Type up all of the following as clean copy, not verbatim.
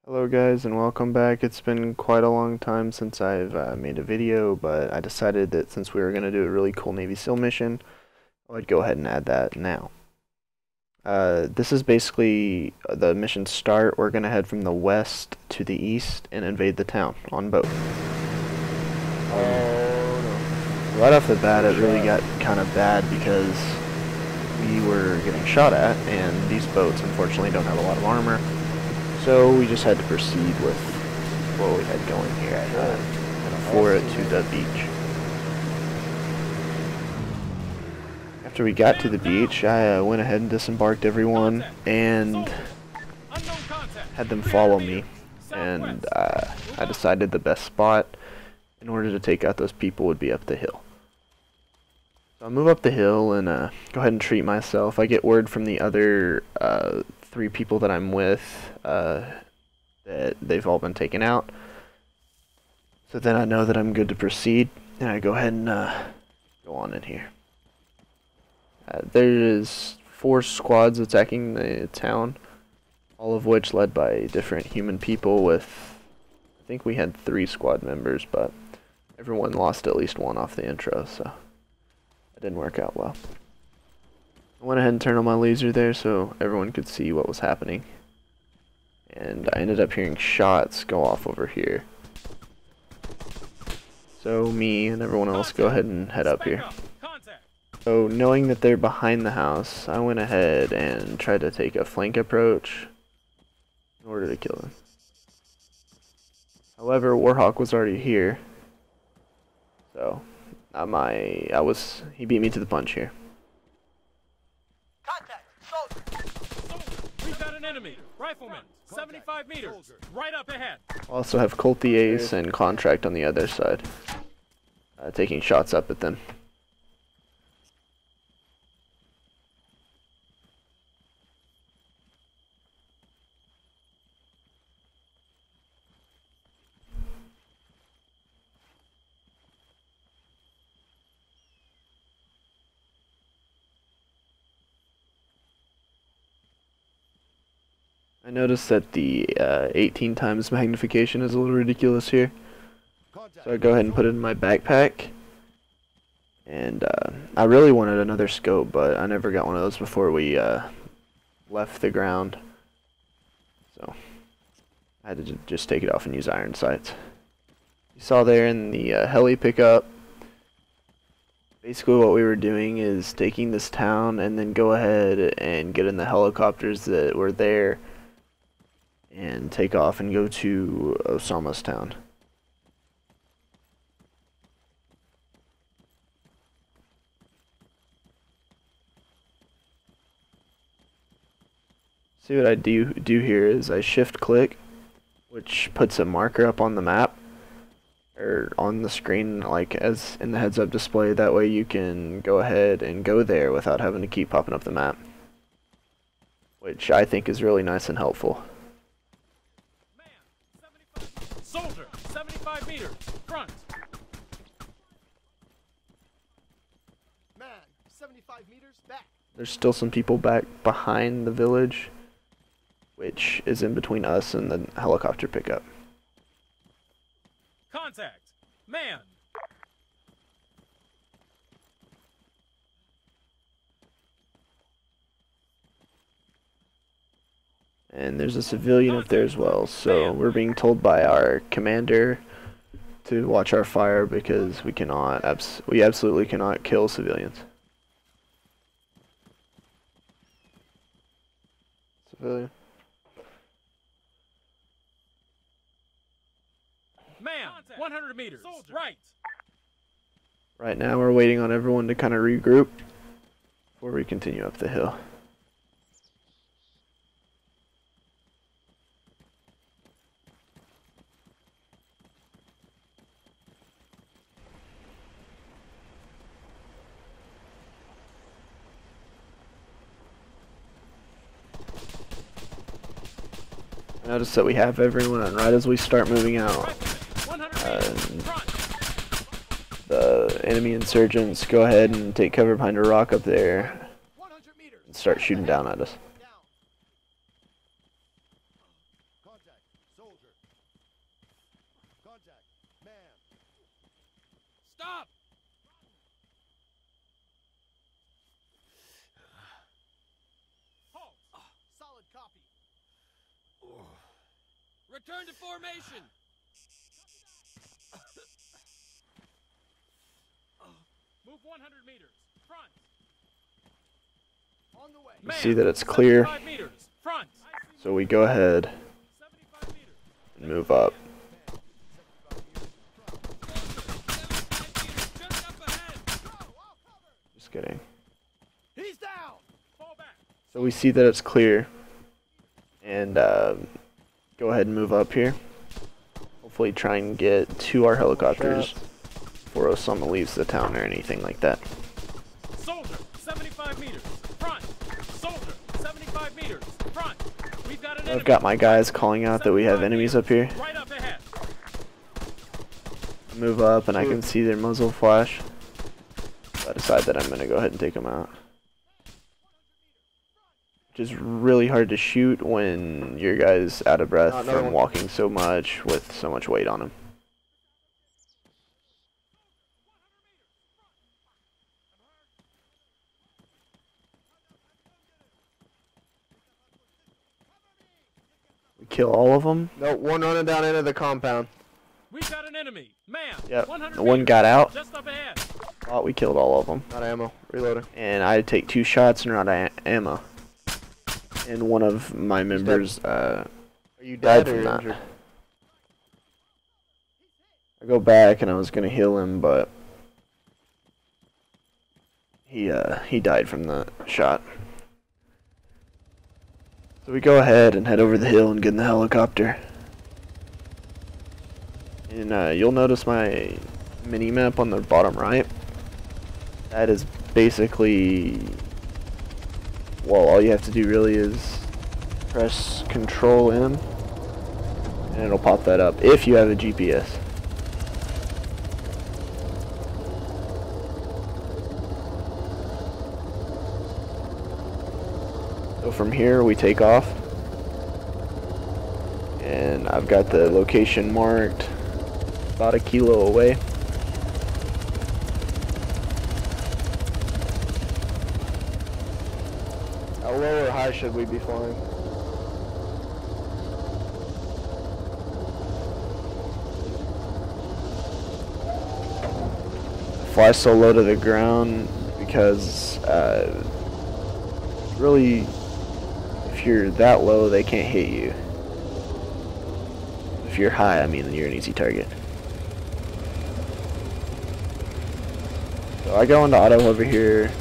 Hello guys and welcome back. It's been quite a long time since I've made a video, but I decided that since we were going to do a really cool Navy SEAL mission, I would go ahead and add that now. This is basically the mission start. We're going to head from the west to the east and invade the town on boat. Right off the bat it really got kind of bad because we were getting shot at, and these boats unfortunately don't have a lot of armor. So we just had to proceed with what we had going here and floor it to the beach. After we got to the beach, I went ahead and disembarked everyone and had them follow me. And I decided the best spot in order to take out those people would be up the hill. So I move up the hill and go ahead and treat myself. I get word from the other 3 people that I'm with that they've all been taken out. So then I know that I'm good to proceed, and I go ahead and go on in here. There is 4 squads attacking the town, all of which led by different human people with, I think we had 3 squad members, but everyone lost at least one off the intro, so it didn't work out well. I went ahead and turned on my laser there so everyone could see what was happening. And I ended up hearing shots go off over here. So me and everyone else go ahead and head up here. So knowing that they're behind the house, I went ahead and tried to take a flank approach in order to kill them. However, Warhawk was already here. So he beat me to the punch here. We've got an enemy. Rifleman, 75 meters, right up ahead. I also have Colty Ace and Contract on the other side, taking shots up at them. I noticed that the 18 times magnification is a little ridiculous here. So I go ahead and put it in my backpack. And I really wanted another scope, but I never got one of those before we left the ground. So I had to just take it off and use iron sights. You saw there in the heli pickup, basically what we were doing is taking this town and then go ahead and get in the helicopters that were there and take off and go to Osama's town. See, what I do here is I shift click, which puts a marker up on the map or on the screen, like as in the heads up display. That way you can go ahead and go there without having to keep popping up the map, which I think is really nice and helpful. Soldier, 75 meters, front. Man, 75 meters back. There's still some people back behind the village, which is in between us and the helicopter pickup. Contact, man. And there's a civilian up there as well, so we're being told by our commander to watch our fire because we absolutely cannot kill civilians. Civilian. Man, 100 meters, right. Right now we're waiting on everyone to kind of regroup before we continue up the hill. Notice that we have everyone, and right as we start moving out, the enemy insurgents go ahead and take cover behind a rock up there and start shooting down at us. Soldier. Contact. Man. Stop! Halt! Solid copy. Return to formation! Move 100 meters. Front. On the way. We see that it's clear, 75 meters. Front. so we go ahead 75 meters. and move up. 75 meters. Just up ahead. Go! I'll cover! Just kidding. He's down! Fall back. So we see that it's clear, and go ahead and move up here. Hopefully try and get to our helicopters before Osama leaves the town or anything like that. Soldier, 75 meters. Front. Soldier, 75 meters. Front. We've got an enemy. I've got my guys calling out that we have enemies up here. Right up ahead. Move up and I can see their muzzle flash. So I decide that I'm going to go ahead and take them out. Which is really hard to shoot when your guy's out of breath from walking so much with so much weight on him. We kill all of them. No, one running down into the compound. We've got an enemy. Man. Yep. 100 The one meters. got out. Just up ahead. Thought we killed all of them. Not ammo. Reloading. And I take 2 shots and run out of ammo. And one of my members Are you died dead or from that. injured? I go back and I was gonna heal him, but he died from the shot. So we go ahead and head over the hill and get in the helicopter. And you'll notice my mini map on the bottom right. That is basically, well, all you have to do really is press Control M and it'll pop that up if you have a GPS. So from here we take off, and I've got the location marked about 1 kilo away. How low or high should we be flying? Fly so low to the ground because really, if you're that low, they can't hit you. If you're high, I mean, then you're an easy target. So I go into auto over here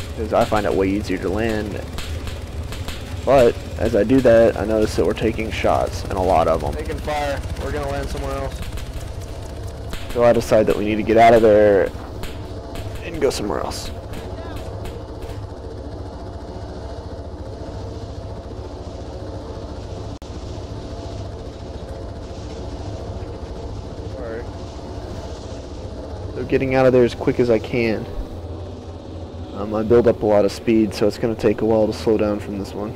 because I find it way easier to land. But as I do that, I notice that we're taking shots, and a lot of them. Taking fire. We're gonna land somewhere else. So I decide that we need to get out of there and go somewhere else. Sorry. So getting out of there as quick as I can. I build up a lot of speed, so it's going to take a while to slow down from this one.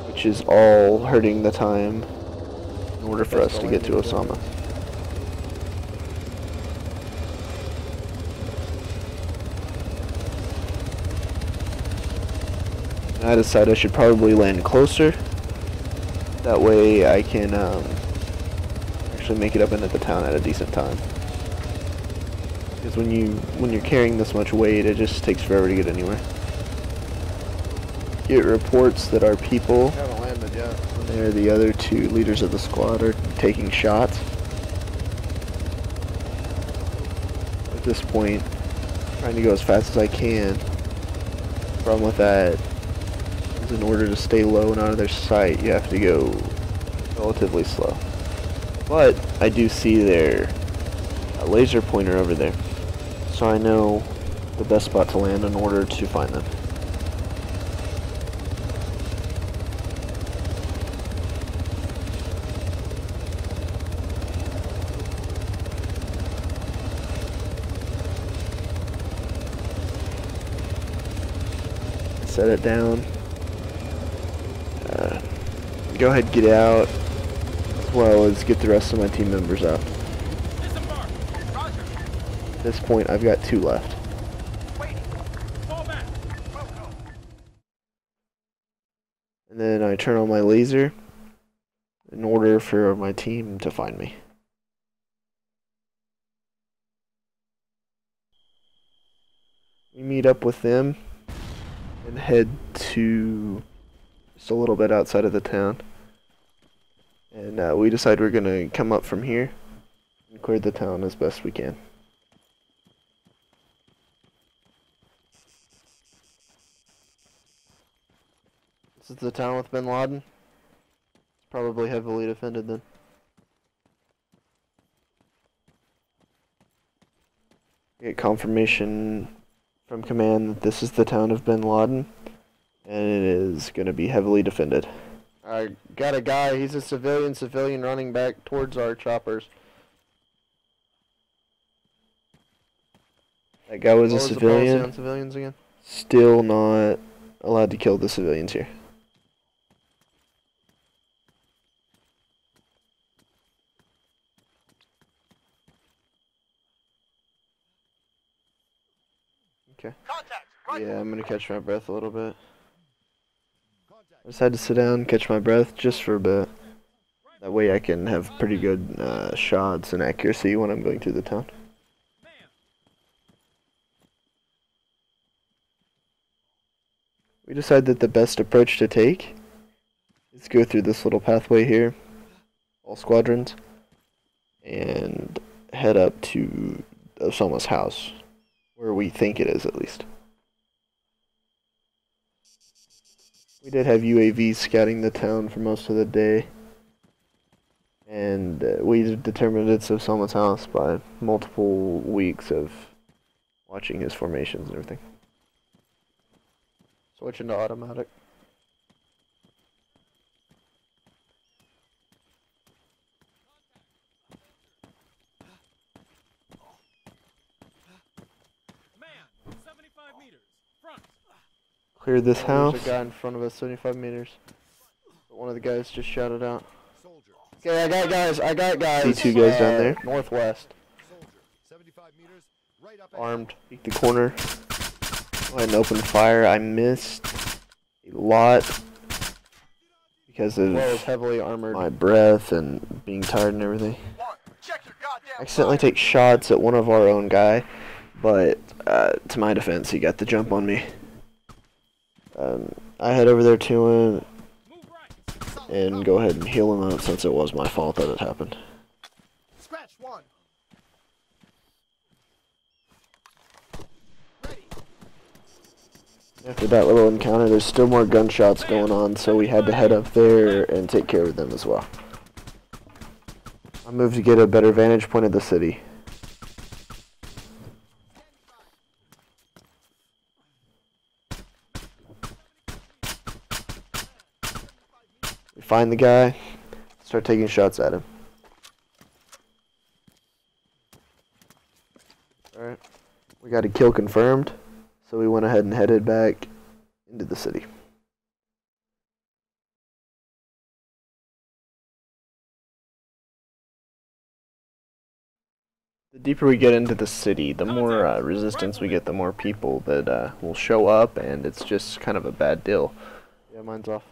Which is all hurting the time in order for us to get to Osama. And I decide I should probably land closer. That way I can actually make it up into the town at a decent time. Because when you're carrying this much weight, it just takes forever to get anywhere. Get reports that our people, Haven't landed yet. and they're the other 2 leaders of the squad, are taking shots. At this point, trying to go as fast as I can. The problem with that is in order to stay low and out of their sight, you have to go relatively slow. But I do see their laser pointer over there, so I know the best spot to land in order to find them. Set it down. Go ahead, get out, as well as get the rest of my team members out. Disembark. Roger. At this point, I've got 2 left. Waiting. Fall back. Welcome. And then I turn on my laser in order for my team to find me. We meet up with them and head to just a little bit outside of the town. And we decide we're going to come up from here and clear the town as best we can. This is the town with Bin Laden? It's probably heavily defended then. Get confirmation from command that this is the town of Bin Laden, and it is going to be heavily defended. I got a guy, he's a civilian running back towards our choppers. That guy was What a was the policy civilian. on civilians again? Still not allowed to kill the civilians here. Okay. Contact. Yeah, I'm gonna catch my breath a little bit. I just had to sit down, catch my breath just for a bit. That way I can have pretty good shots and accuracy when I'm going through the town. We decided that the best approach to take is go through this little pathway here, all squadrons, and head up to Osama's house, where we think it is at least. We did have UAVs scouting the town for most of the day, and we determined it's Osama's house by multiple weeks of watching his formations and everything. Switching to automatic. Man, 75 meters. Front. Clear this house. There's a guy in front of us, 75 meters. But one of the guys just shouted out. Okay, I got guys. See 2 guys down there. Northwest. 75 meters, right up Armed. Peek the corner. Go ahead and open fire. I missed a lot because of Well, it's heavily armored. my breath and being tired and everything. Check your goddamn I accidentally take shots at one of our own guy, but to my defense, he got the jump on me. I head over there to him Move right. and go ahead and heal him up since it was my fault that it happened. Scratch one. Ready. After that little encounter, there's still more gunshots going on, so we had to head up there and take care of them as well. I moved to get a better vantage point of the city. We find the guy, start taking shots at him. Alright, we got a kill confirmed, so we went ahead and headed back into the city. The deeper we get into the city, the more resistance we get, the more people that will show up, and it's just kind of a bad deal. Yeah, mine's off.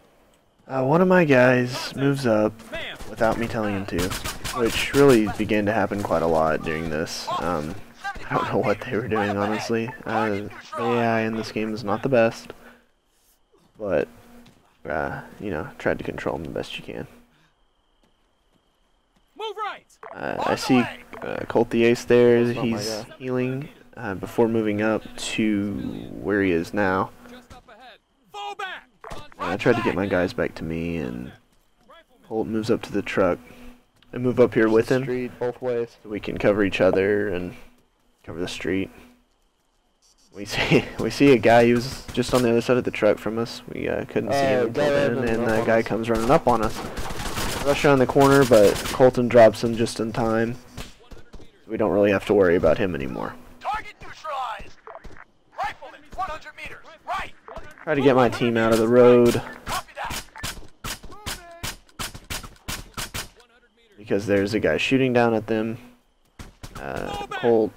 One of my guys moves up without me telling him to, which really began to happen quite a lot during this. I don't know what they were doing, honestly. The AI in this game is not the best, but, you know, tried to control them the best you can. Move right. I see Colt the Ace there. That's not my He's guy. healing before moving up to where he is now. Just up ahead. Fall back. I tried to get my guys back to me, and Colt moves up to the truck. I move up here with him Street, both ways. so we can cover each other and cover the street. We see a guy. He was just on the other side of the truck from us. We couldn't see him until then, and the guy comes running up on us. Rush around the corner, but Colton drops him just in time. So we don't really have to worry about him anymore. Target neutralized. Rifleman, 100 meters. Right. Try to get my team out of the road. Copy that. because there's a guy shooting down at them. Colt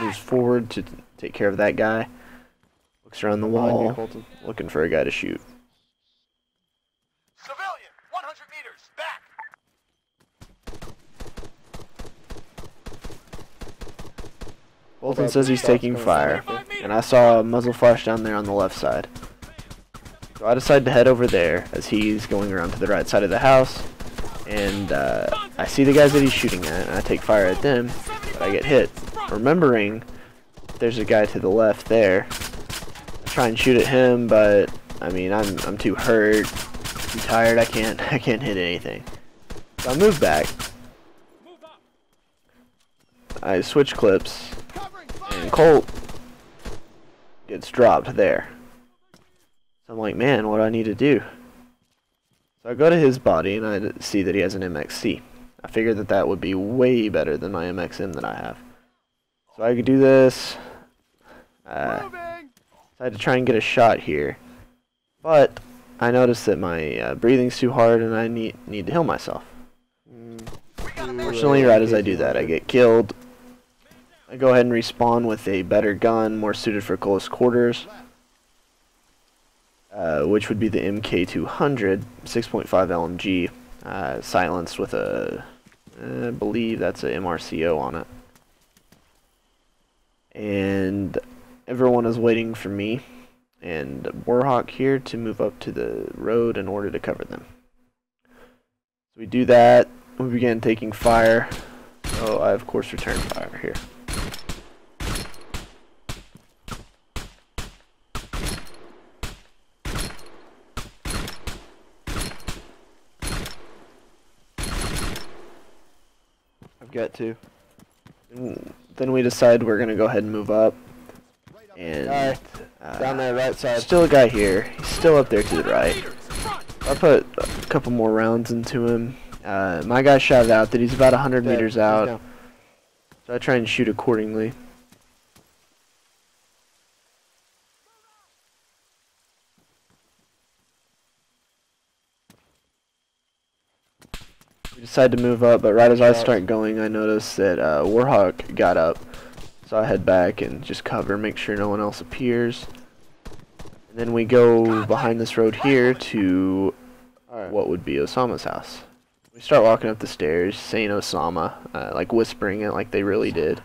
moves forward to take care of that guy. Looks around the wall, looking for a guy to shoot. Civilian, 100 meters, back. Bolton says he's taking fire, and I saw a muzzle flash down there on the left side. So I decide to head over there as he's going around to the right side of the house, and I see the guys that he's shooting at, and I take fire at them, but I get hit. Remembering there's a guy to the left there, I try and shoot at him, but I mean I'm too hurt, too tired. I can't hit anything. So I move back. I switch clips, and Colt gets dropped there. So I'm like, man, what do I need to do? So I go to his body and I see that he has an MXC. I figured that that would be way better than my MXM that I have. So I could do this. I had to try and get a shot here, but I noticed that my breathing's too hard and I need to heal myself. Fortunately, right as I do that, I get killed. I go ahead and respawn with a better gun, more suited for close quarters, which would be the MK200, 6.5 LMG, silenced with a, I believe that's a MRCO on it. And everyone is waiting for me and Warhawk here to move up to the road in order to cover them. So we do that. We began taking fire. So I of course return fire here. I've got to. Then we decide we're gonna go ahead and move up. And down there, right side. Still a guy here. He's still up there to the right. I put a couple more rounds into him. My guy shouted out that he's about 100 meters out. So I try and shoot accordingly. We decide to move up, but right as I start going, I notice that Warhawk got up. So I head back and just cover, make sure no one else appears. And then we go behind this road here to what would be Osama's house. We start walking up the stairs, saying Osama, like whispering it like they really did.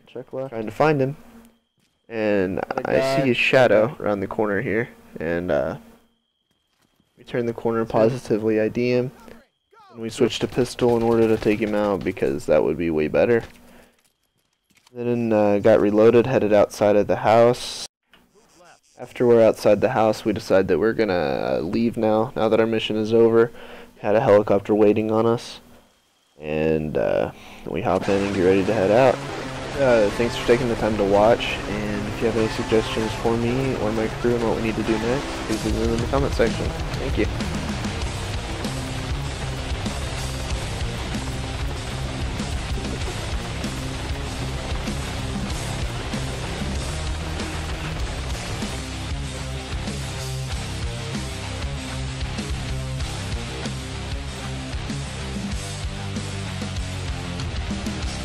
Check left. Trying to find him. And I see his shadow around the corner here. And we turn the corner positively, ID him. And we switch to pistol in order to take him out because that would be way better. Then got reloaded, headed outside of the house. After we're outside the house, we decide that we're gonna leave now that our mission is over. Had a helicopter waiting on us. And we hop in and get ready to head out. Thanks for taking the time to watch, and if you have any suggestions for me or my crew on what we need to do next, please leave them in the comment section. Thank you.